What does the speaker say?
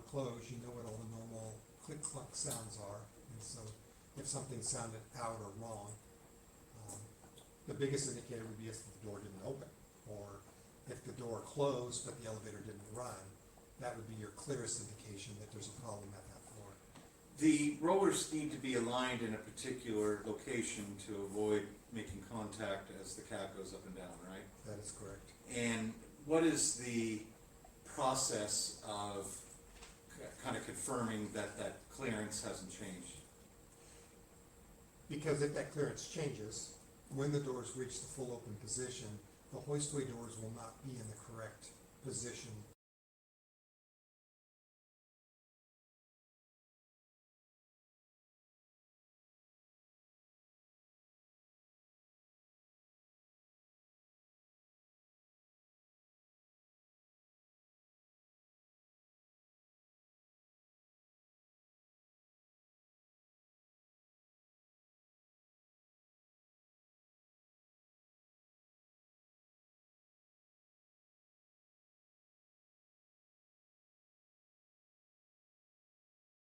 closed, you know what all the normal click-cluck sounds are. And so if something sounded out or wrong, the biggest indicator would be if the door didn't open, or if the door closed but the elevator didn't run. That would be your clearest indication that there's a problem at that floor. The rollers need to be aligned in a particular location to avoid making contact as the cab goes up and down, right? That is correct. And what is the process of kind of confirming that that clearance hasn't changed? Because if that clearance changes, when the doors reach the full open position, the hoistway doors will not be in the correct position